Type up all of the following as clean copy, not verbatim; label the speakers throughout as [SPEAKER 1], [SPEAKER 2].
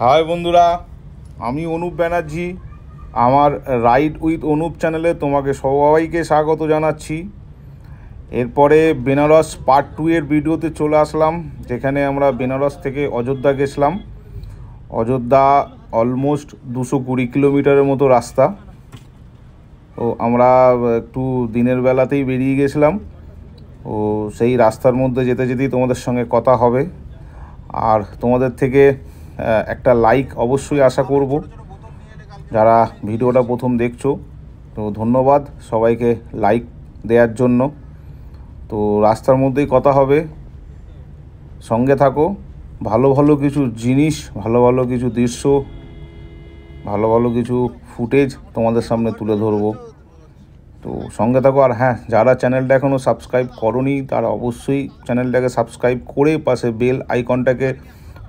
[SPEAKER 1] High বন্ধুরা, আমি অনুপ ব্যানার্জি। আমার রাইড উইথ অনুপ চ্যানেলে তোমাকে সবাইকে স্বাগত জানাচ্ছি। এরপরে বেনারস পার্ট 2 এর ভিডিওতে চলে আসলাম, যেখানে আমরা বেনারস থেকে অযোধ্যা গেছিলাম। অযোধ্যা অলমোস্ট 220 কিলোমিটারের মতো রাস্তা। তো আমরা একটু দিনের বেলাতেই বেরিয়ে গেছিলাম। ও সেই রাস্তার মধ্যে যেতে যেতেই তোমাদের সঙ্গে কথা হবে। আর তোমাদের থেকে একটা লাইক অবশ্যই আশা করব, যারা ভিডিওটা প্রথম দেখছো। তো ধন্যবাদ সবাইকে লাইক দেওয়ার জন্য। তো রাস্তার মধ্যেই কথা হবে, সঙ্গে থাকো। ভালো ভালো কিছু জিনিস, ভালো ভালো কিছু দৃশ্য, ভালো ভালো কিছু ফুটেজ তোমাদের সামনে তুলে ধরবো। তো সঙ্গে থাকো। আর হ্যাঁ, যারা চ্যানেলটা এখনও সাবস্ক্রাইব করোনি তারা অবশ্যই চ্যানেলটাকে সাবস্ক্রাইব করে পাশে বেল আইকনটাকে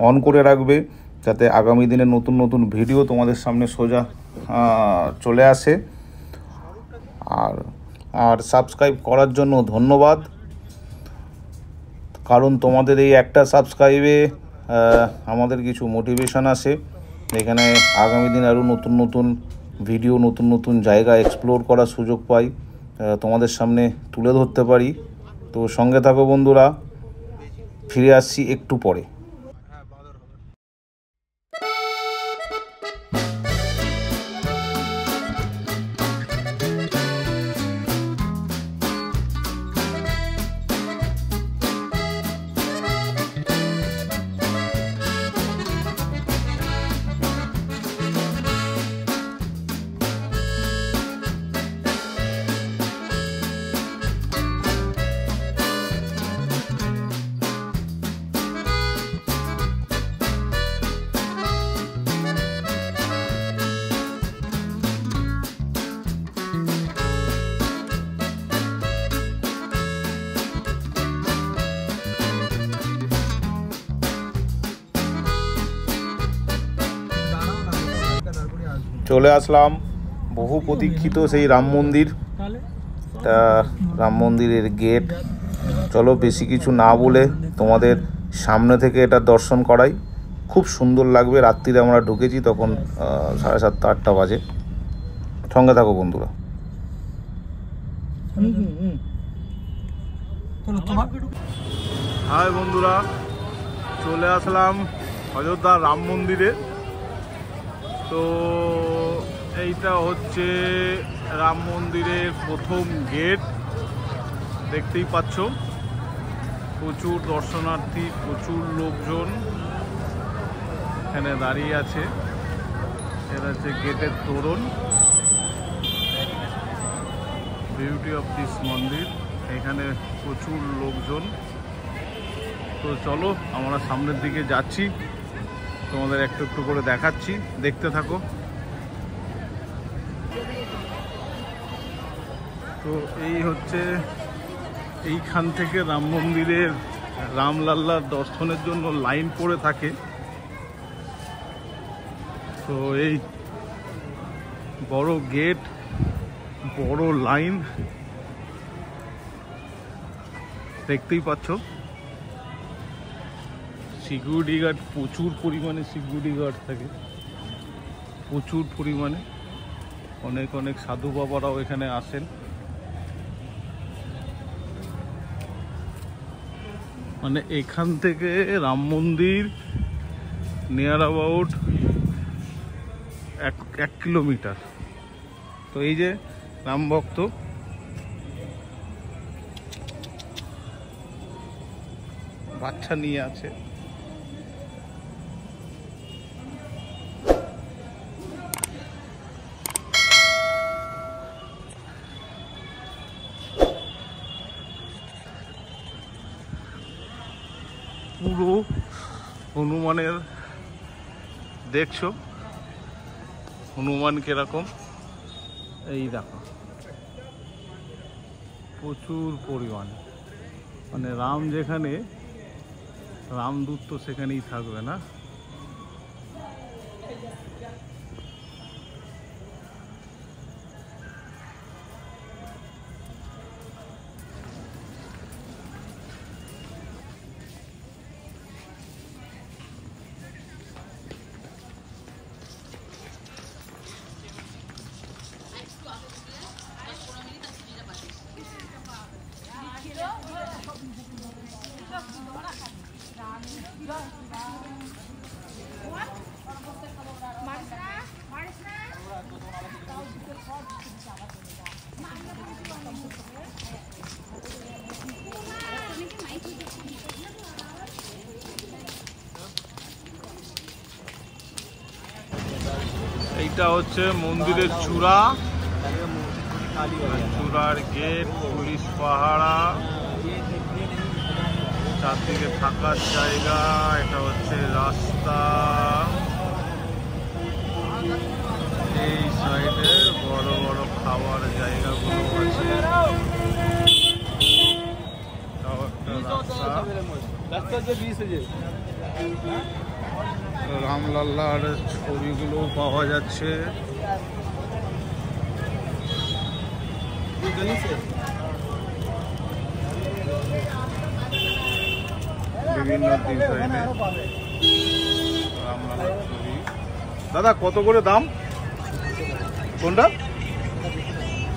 [SPEAKER 1] অন করে রাখবে, যাতে আগামী দিনে নতুন নতুন ভিডিও তোমাদের সামনে সোজা চলে আসে। আর সাবস্ক্রাইব করার জন্য ধন্যবাদ, কারণ তোমাদের এই একটা সাবস্ক্রাইবে আমাদের কিছু মোটিভেশন আসে। এখানে আগামী দিন আরও নতুন নতুন ভিডিও, নতুন নতুন জায়গা এক্সপ্লোর করার সুযোগ পাই, তোমাদের সামনে তুলে ধরতে পারি। তো সঙ্গে থাকো বন্ধুরা, ফিরে আসছি একটু পরে। চলে আসলাম বহু প্রতীক্ষিত সেই রাম মন্দির। রাম মন্দিরের গেট। চলো বেশি কিছু না বলে তোমাদের সামনে থেকে এটা দর্শন করাই। খুব সুন্দর লাগবে। রাত্রিরে আমরা ঢুকেছি তখন 7:30 8টা বাজে। সঙ্গে থাকো বন্ধুরা। হাই বন্ধুরা, চলে আসলাম অযোধ্যা রাম মন্দিরে। তো এইটা হচ্ছে রাম মন্দিরের প্রথম গেট। দেখতেই পাচ্ছ প্রচুর দর্শনার্থী, প্রচুর লোকজন এখানে দাঁড়িয়ে আছে। এটা হচ্ছে গেটের তোরণ। বিউটি অফ দিস মন্দির। এখানে প্রচুর লোকজন। তো চলো আমরা সামনের দিকে যাচ্ছি, তোমাদের একটু একটু করে দেখাচ্ছি, দেখতে থাকো। তো এই হচ্ছে, এইখান থেকে রাম মন্দিরের রামলাল্লার দর্শনের জন্য লাইন পড়ে থাকে। তো এই বড় গেট, বড় লাইন, দেখতেই পাচ্ছ। সিকিউরিটি গার্ড, প্রচুর পরিমাণে সিকিউরিটি গার্ড থাকে, প্রচুর পরিমাণে। অনেক অনেক সাধু বাবারাও এখানে আসেন। মানে এখান থেকে রাম মন্দির নিয়ার অ্যাবাউট 1 কিলোমিটার। তো এই যে রাম ভক্ত, বাচ্চা নিয়ে আছে। পুরো হনুমানের, দেখছো হনুমান কিরকম, এই দেখো প্রচুর পরিমাণে। মানে রাম যেখানে, রামদূত তো সেখানেই থাকবে না। এইটা হচ্ছে মন্দিরের চূড়া, চূড়ার গেট, পুলিশ পাহারা, চারদিকে থাকার জায়গা। এটা হচ্ছে রাস্তা, এই সাইডে বড় বড় খাবার জায়গাগুলো আছে। রামলাল্লার ছবিগুলো পাওয়া যাচ্ছে। বিভিন্ন ডিজাইনে রামলাল্লার ছবি। দাদা কত করে দাম? কোনটা?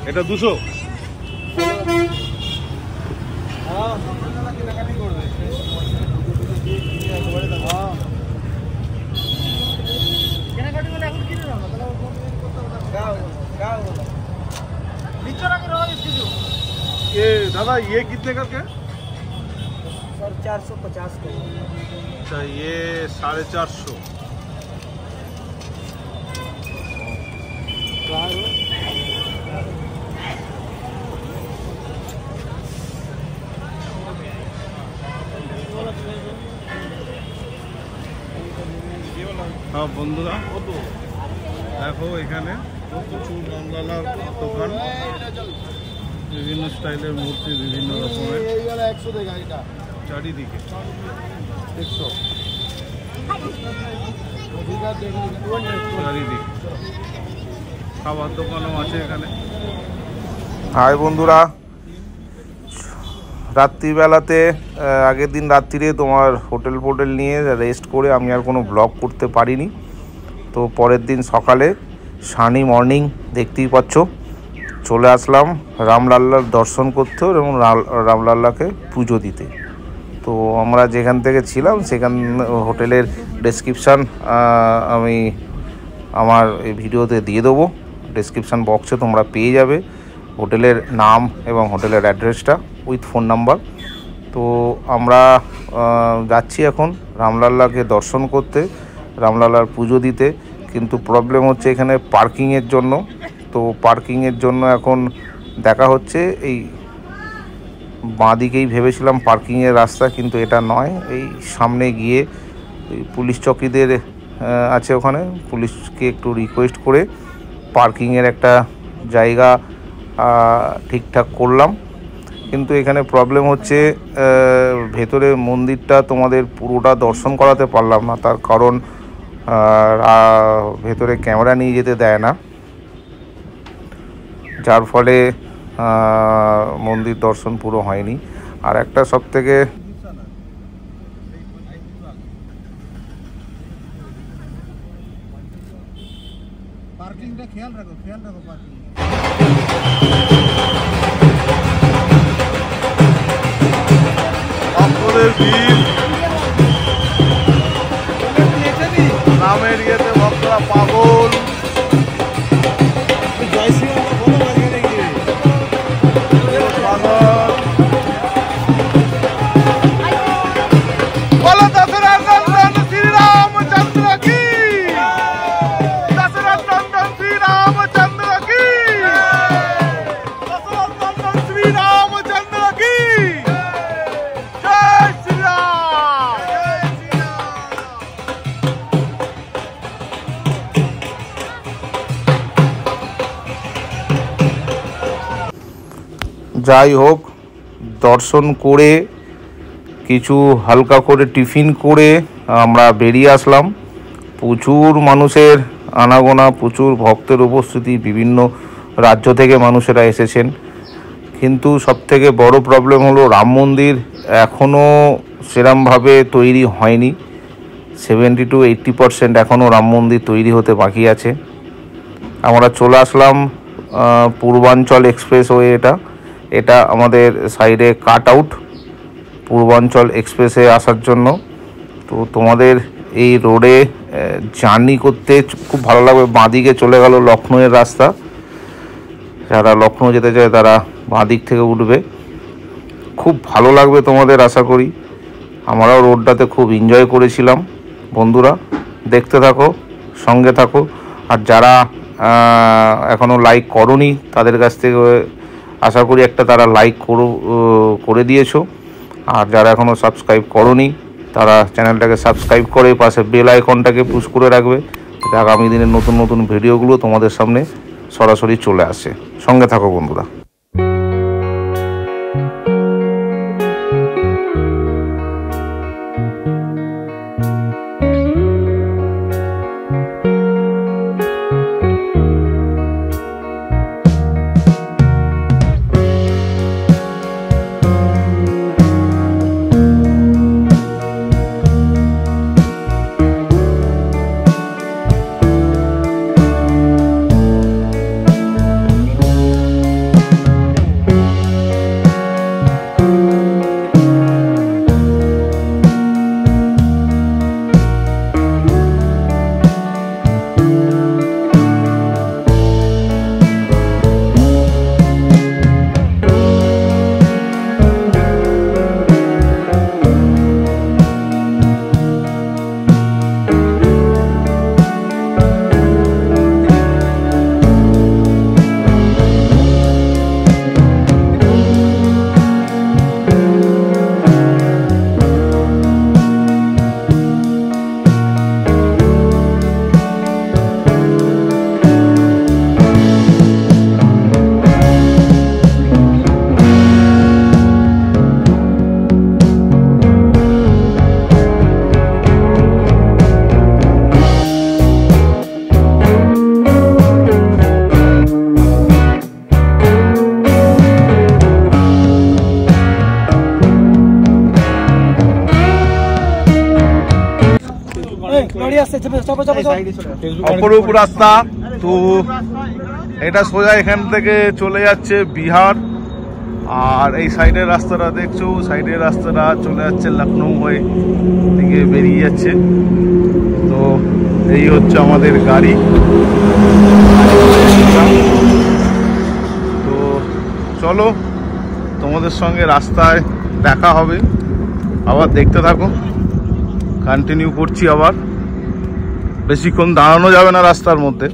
[SPEAKER 1] এটা 200। ये दादा ये कितने करके?
[SPEAKER 2] सर 450 का।
[SPEAKER 1] अच्छा ये 450। हाँ বন্ধুরা দেখো এখানে প্রচুর রামলালার দোকান, বিভিন্ন স্টাইলের মূর্তি, বিভিন্ন রকমের চারিদিকে। চারিদিকে খাবার দোকানও আছে এখানে। হাই বন্ধুরা, রাত্রিবেলাতে আগের দিন রাত্রিরে তোমার হোটেল নিয়ে রেস্ট করে আমি আর কোনো ব্লগ করতে পারিনি। তো পরের দিন সকালে সানি মর্নিং দেখতেই পাচ্ছ চলে আসলাম রামলাল্লার দর্শন করতে এবং রামলাল্লাকে পুজো দিতে। তো আমরা যেখান থেকে ছিলাম সেখান হোটেলের ডেসক্রিপশান আমি আমার এই ভিডিওতে দিয়ে দেবো। ডেসক্রিপশান বক্সে তোমরা পেয়ে যাবে হোটেলের নাম এবং হোটেলের অ্যাড্রেসটা উইথ ফোন নাম্বার। তো আমরা যাচ্ছি এখন রামলাল্লাকে দর্শন করতে, রামলাল্লার পুজো দিতে। কিন্তু প্রবলেম হচ্ছে এখানে পার্কিংয়ের জন্য। তো পার্কিংয়ের জন্য এখন দেখা হচ্ছে এই বাঁ দিকেই ভেবেছিলাম পার্কিংয়ের রাস্তা, কিন্তু এটা নয়। এই সামনে গিয়ে পুলিশ চকিদের আছে, ওখানে পুলিশকে একটু রিকোয়েস্ট করে পার্কিংয়ের একটা জায়গা ঠিকঠাক করলাম। কিন্তু এখানে প্রবলেম হচ্ছে ভেতরে মন্দিরটা তোমাদের পুরোটা দর্শন করাতে পারলাম না, তার কারণ ভেতরে ক্যামেরা নিয়ে যেতে দেয় না, যার ফলে মন্দির দর্শন পুরো হয়নি। আর একটা সব থেকে
[SPEAKER 2] পার্কিংটা খেয়াল রাখো পার্কিং।
[SPEAKER 1] ভক্তদের ভিড়, নামের ইয়েতে ভক্তরা পাগল। যাই হোক, দর্শন করে কিছু হালকা করে টিফিন করে আমরা বেরিয়ে আসলাম। প্রচুর মানুষের আনাগোনা, প্রচুর ভক্তের উপস্থিতি, বিভিন্ন রাজ্য থেকে মানুষেরা এসেছেন। কিন্তু সবথেকে বড় প্রবলেম হলো রাম মন্দির এখনও সেরমভাবে তৈরি হয়নি। 70 to 80% এখনও রাম মন্দির তৈরি হতে বাকি আছে। আমরা চলে আসলাম পূর্বাঞ্চল এক্সপ্রেসওয়ে, এটা আমাদের সাইডে কাট আউট পূর্বাঞ্চল এক্সপ্রেসে আসার জন্য। তো তোমাদের এই রোডে জার্নি করতে খুব ভালো লাগবে। বাঁদিকে চলে গেল লখনউয়ের রাস্তা, যারা লখনউ যেতে চায় তারা বাঁদিক থেকে উঠবে, খুব ভালো লাগবে তোমাদের আশা করি। আমরাও রোডটাতে খুব এনজয় করেছিলাম। বন্ধুরা দেখতে থাকো, সঙ্গে থাকো। আর যারা এখনও লাইক করোনি তাদের কাছ থেকে আশা করি একটা তারা লাইক করে দিয়েছো। আর যারা এখনও সাবস্ক্রাইব করোনি তারা চ্যানেলটাকে সাবস্ক্রাইব করে পাশে বেল আইকনটাকে পুশ করে রাখবে, যাতে আগামী দিনের নতুন নতুন ভিডিওগুলো তোমাদের সামনে সরাসরি চলে আসে। সঙ্গে থাকো বন্ধুরা। অপরূপ রাস্তা। তো এটা সোজা এখান থেকে চলে যাচ্ছে বিহার, আর এই সাইডের রাস্তাটা দেখছো, সাইডের রাস্তাটা চলে যাচ্ছে লখনউ হয়ে দিকে বেরিয়ে যাচ্ছে। তো এই হচ্ছে আমাদের গাড়ি। তো চলো তোমাদের সঙ্গে রাস্তায় দেখা হবে, আবার দেখতে থাকো। কন্টিনিউ করছি, আবার বেশিক্ষণ দাঁড়ানো যাবে না রাস্তার মধ্যে।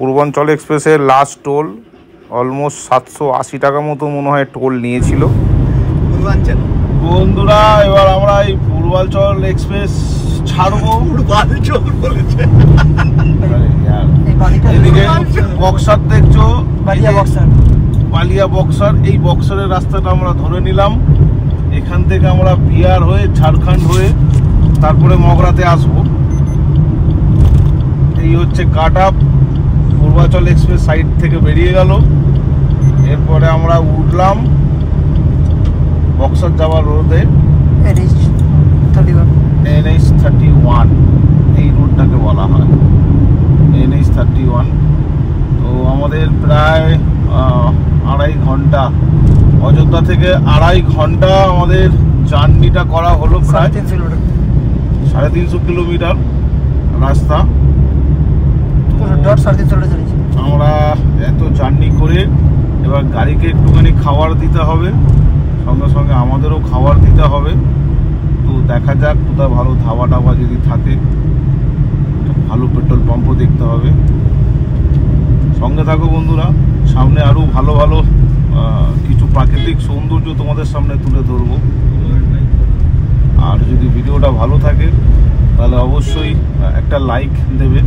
[SPEAKER 1] পূর্বাঞ্চল এক্সপ্রেসের লাস্ট টোল অলমোস্ট 780 টাকা মতো মনে হয় টোল নিয়েছিল।
[SPEAKER 2] পূর্বাঞ্চল
[SPEAKER 1] বন্ধুরা এবার আমরা এই পূর্বাঞ্চল এক্সপ্রেস ছাড়বো।
[SPEAKER 2] পূর্বাঞ্চল বলেছে।
[SPEAKER 1] এদিকে বক্সার দেখছো,
[SPEAKER 2] বালিয়া বক্সার,
[SPEAKER 1] বালিয়া বক্সার। এই বক্সারের রাস্তাটা আমরা ধরে নিলাম। এখান থেকে আমরা বিহার হয়ে ঝাড়খণ্ড হয়ে তারপরে মগরাতে আসবো। এই হচ্ছে কাট আপ। পূর্বাঞ্চল এক্সপ্রেস সাইড থেকে বেরিয়ে গেল। এরপরে আমরা উঠলাম বক্সার যাওয়ার রোডে, NH31 এই রোডটাকে বলা হয় NH31। তো আমাদের প্রায় 2.5 ঘন্টা, অযোধ্যা থেকে 2.5 ঘন্টা আমাদের জার্নিটা করা হলো। প্রায় 350 কিলোমিটার রাস্তা। আমরা এত জার্নি করে এবার গাড়িকে একটুখানি খাবার দিতে হবে, সঙ্গে সঙ্গে আমাদেরও খাবার দিতে হবে। তো দেখা যাক কোথায় ভালো ধাবা টাবা যদি থাকে, ভালো পেট্রোল পাম্পও দেখতে হবে। সঙ্গে থাকো বন্ধুরা, সামনে আরও ভালো ভালো কিছু প্রাকৃতিক সৌন্দর্য তোমাদের সামনে তুলে ধরবো। আর যদি ভিডিওটা ভালো থাকে তাহলে অবশ্যই একটা লাইক দেবে,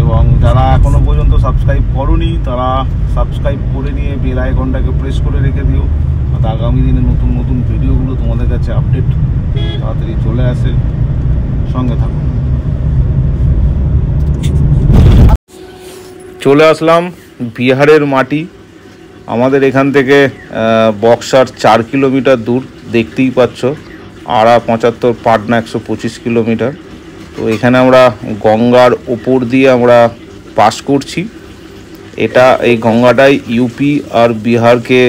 [SPEAKER 1] এবং যারা এখনো পর্যন্ত সাবস্ক্রাইব করোনি তারা সাবস্ক্রাইব করে নিয়ে বেল আইকনটাকে প্রেস করে রেখে দিও, যাতে আগামী দিনে নতুন নতুন ভিডিওগুলো তোমাদের কাছে আপডেট তাড়াতাড়ি চলে আসে। সঙ্গে থাকো। চলে আসলাম বিহারের মাটি। আমাদের এখান থেকে বক্সার 4 কিলোমিটার দূর, দেখতেই পাচ্ছ। 75 পাটনা 125 কিলোমিটার। তো এখানে আমরা গঙ্গার ওপর দিয়ে আমরা পাস করছি। এই গঙ্গাটাই ইউপি আর বিহারকে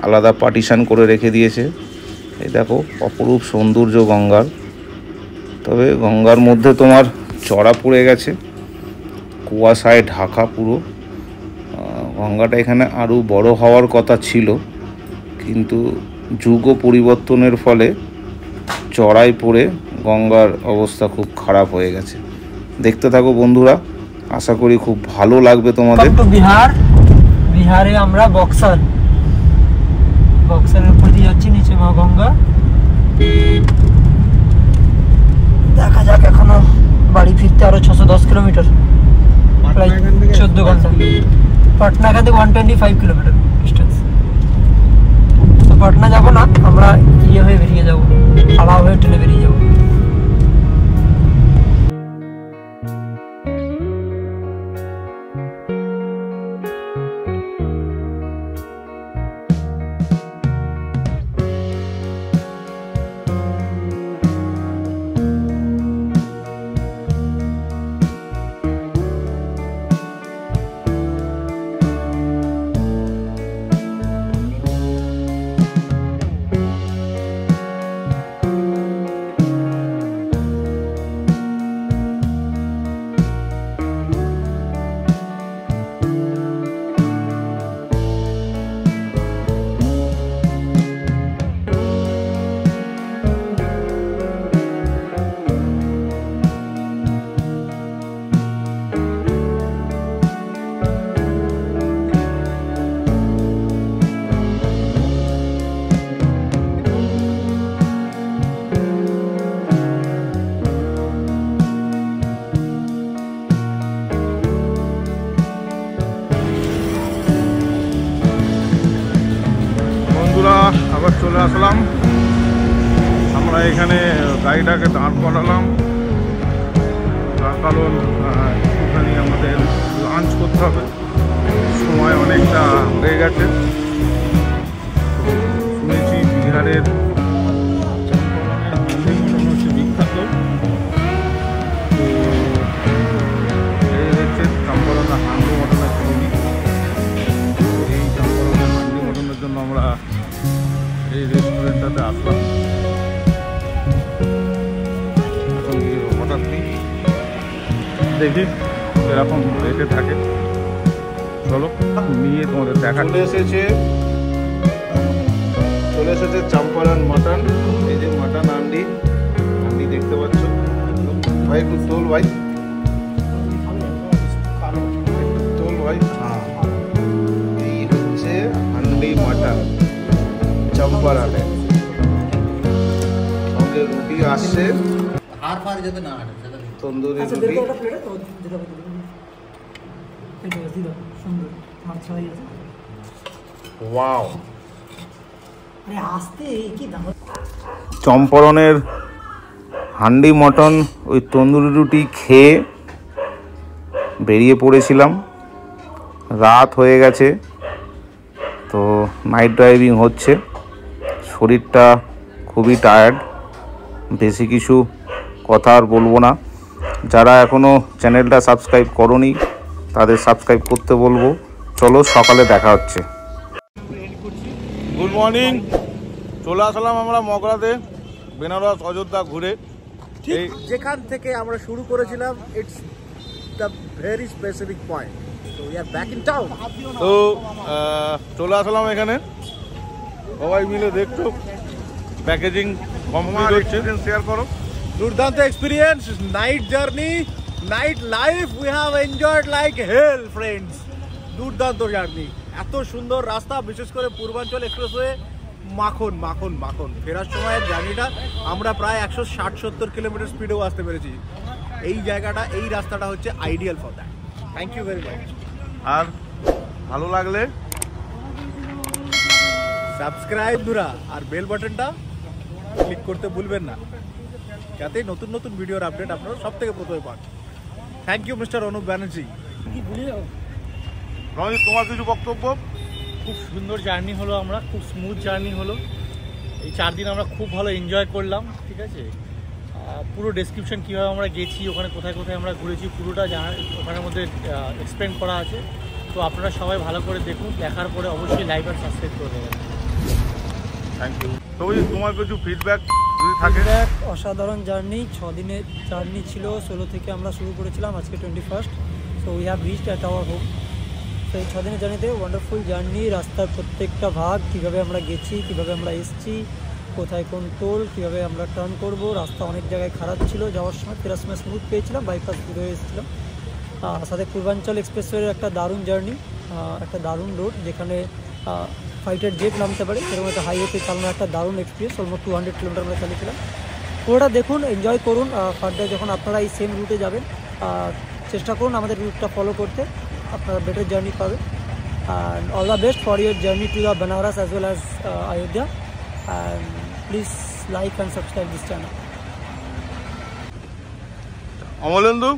[SPEAKER 1] আলাদা পার্টিশন করে রেখে দিয়েছে। এই দেখো অপরূপ সৌন্দর্য গঙ্গার। তবে গঙ্গার মধ্যে তোমার চড়া পড়ে গেছে, কুয়াশায় ঢাকা পুরো। গঙ্গাটা এখানে আরও বড় হওয়ার কথা ছিল, কিন্তু যুগ পরিবর্তনের ফলে চড়াই পড়ে গঙ্গার অবস্থা খুব খারাপ হয়ে গেছে। দেখতে থাকো বন্ধুরা, আশা করি খুব ভালো লাগবে তোমাদের।
[SPEAKER 3] বিহারে আমরা বক্সারের উপর দিয়ে যাচ্ছি, নিচে মা গঙ্গা। দেখা যাক, এখনো বাড়ি ফিরতে আরো 610 কিলোমিটার, প্রায় 14 ঘন্টা। পাটনা এখান থেকে 125 কিলোমিটার ডিস্টেন্স। তো পাটনা যাবো না, আমরা হয়ে বেরিয়ে যাবো, হাওড়া হয়ে ট্রেনে বেরিয়ে যাবো।
[SPEAKER 1] আবার চলে আসলাম। আমরা এখানে গাড়িটাকে দাঁড় করালাম, তার কারণ একটুখানি আমাদের লাঞ্চ করতে হবে, সময় অনেকটা হয়ে গেছে। শুনেছি বিহারের চম্পারণের হান্ডি মটন হচ্ছে বিখ্যাত। তো এই হচ্ছে চম্পারণের হান্ডি মটনের তৈরি। এই চম্পারণের হান্ডি মটনের জন্য আমরা এই রেস্টুরেন্টটাতে আসলাম। এখন হঠাৎ দেখি এরকম রেটে থাকে। চলো নিয়ে তোমাদের দেখা। চলে এসেছে চম্পারণ মাটন। এই যে মাটন হান্ডি দেখতে পাচ্ছ ভাই, একটু তোল ভাই। ভাই? হ্যাঁ, এই হচ্ছে হান্ডি মাটন চম্পারনে, সঙ্গে রুটি আসছে, তন্দুরি
[SPEAKER 3] আচ্ছা
[SPEAKER 1] রুটি।
[SPEAKER 3] দেখো একটা প্লেটে তো যেটা বলতে এটা দিদা সুন্দর আর ছড়াই আছে।
[SPEAKER 1] ওয়াও,
[SPEAKER 3] আরে আস্তে কি দাম।
[SPEAKER 1] চম্পরনের হান্ডি মটন ওই তন্দুরি রুটি খেয়ে বেরিয়ে পড়েছিলাম। রাত হয়ে গেছে, তো নাইট ড্রাইভিং হচ্ছে, শরীরটা খুবই টায়ার্ড, বেশি কিছু কথা আর বলবো না। যারা এখনও চ্যানেলটা সাবস্ক্রাইব করোনি তাদের সাবস্ক্রাইব করতে বলবো। চলো সকালে দেখা হচ্ছে। গুড মর্নিং, চলে আসলাম আমরা মগরাতে, বেনারস অযোধ্যা ঘুরে।
[SPEAKER 2] ঠিক যেখান থেকে আমরা শুরু করেছিলাম, it's the very specific point. So we are back in town.
[SPEAKER 1] তো চলে আসলাম এখানে, সবাই মিলে দেখছো প্যাকেজিং কমপ্লিট হচ্ছে। শেয়ার করো।
[SPEAKER 2] দুর্দান্ত experience, night journey, night life, we have enjoyed like hell friends. দুর্দান্ত জার্নি, এত সুন্দর রাস্তা, বিশেষ করে পূর্বাঞ্চল এক্সপ্রেসওয়ে, মাখন মাখন মাখন। ফেরার সময়ের জার্নিটা আমরা প্রায় 160-70 কিলোমিটার স্পিডেও আসতে পেরেছি। এই জায়গাটা, এই রাস্তাটা হচ্ছে ideal for that. Thank you very much.
[SPEAKER 1] আর ভালো লাগলে
[SPEAKER 2] সাবস্ক্রাইব ধুরা আর বেল বাটনটা ক্লিক করতে ভুলবেন না, যাতে নতুন নতুন ভিডিওর আপডেট আপনারা সব থেকে প্রথমে পান। Thank you mister Anup Banerjee.
[SPEAKER 1] Ranjit, তোমার কিছু বক্তব্য?
[SPEAKER 4] খুব সুন্দর জার্নি হলো, আমরা খুব স্মুথ জার্নি হলো। এই 4 দিন আমরা খুব ভালো এনজয় করলাম, ঠিক আছে। পুরো ডেসক্রিপশন কীভাবে আমরা গেছি, ওখানে কোথায় কোথায় আমরা ঘুরেছি, পুরোটা ওখানের মধ্যে এক্সপ্লেন করা আছে। তো আপনারা সবাই ভালো করে দেখুন, দেখার পরে অবশ্যই লাইক আর সাবস্ক্রাইব করে দেবেন।
[SPEAKER 1] Thank you. তো তোমার কিছু ফিডব্যাক যদি থাকে?
[SPEAKER 3] অসাধারণ জার্নি, 6 দিনের জার্নি ছিল। 16 থেকে আমরা শুরু করেছিলাম, আজকে 21st। So we have reached at our home. তো এই 6 দিনের জার্নিতে ওয়ান্ডারফুল জার্নি। রাস্তার প্রত্যেকটা ভাগ, কীভাবে আমরা গেছি, কীভাবে আমরা এসেছি, কোথায় কোন টোল, কীভাবে আমরা টার্ন করব। রাস্তা অনেক জায়গায় খারাপ ছিল, যাওয়ার সময় ফেরার সময় স্মুথ পেয়েছিলাম, বাইপাস ঘুরে এসেছিলাম। সাথে পূর্বাঞ্চল এক্সপ্রেসওয়ের একটা দারুণ জার্নি, একটা দারুণ রোড, যেখানে ফাইটার জেট নামতে পারে, সেরকম একটা হাইওয়েতে চালানোর একটা দারুণ এক্সপিরিয়েন্স। অলমোস্ট 200 কিলোমিটার আমরা চালিয়েছিলাম। পুরোটা দেখুন, এনজয় করুন। ফার্দার যখন আপনারা এই সেম রুটে যাবেন, চেষ্টা করুন আমাদের রুটটা ফলো করতে, আপনারা বেটার জার্নি পাবেন। And all the best for your journey to the Benaras as well as Ayodhya. And please like and subscribe this channel.
[SPEAKER 1] Amalendu,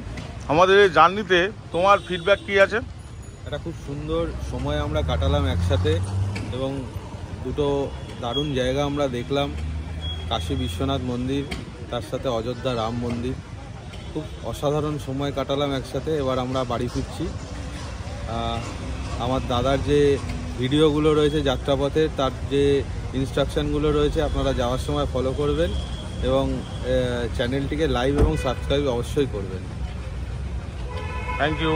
[SPEAKER 1] আমাদের এই জার্নিতে তোমার ফিডব্যাক কি আছে?
[SPEAKER 5] একটা খুব সুন্দর সময় আমরা কাটালাম একসাথে, এবং দুটো দারুণ জায়গা আমরা দেখলাম। কাশী বিশ্বনাথ মন্দির, তার সাথে অযোধ্যা রাম মন্দির। খুব অসাধারণ সময় কাটালাম একসাথে। এবার আমরা বাড়ি ফিরছি। আমার দাদার যে ভিডিওগুলো রয়েছে যাত্রাপথে, তার যে ইনস্ট্রাকশানগুলো রয়েছে, আপনারা যাওয়ার সময় ফলো করবেন, এবং চ্যানেলটিকে লাইক এবং সাবস্ক্রাইব অবশ্যই করবেন।
[SPEAKER 1] Thank you.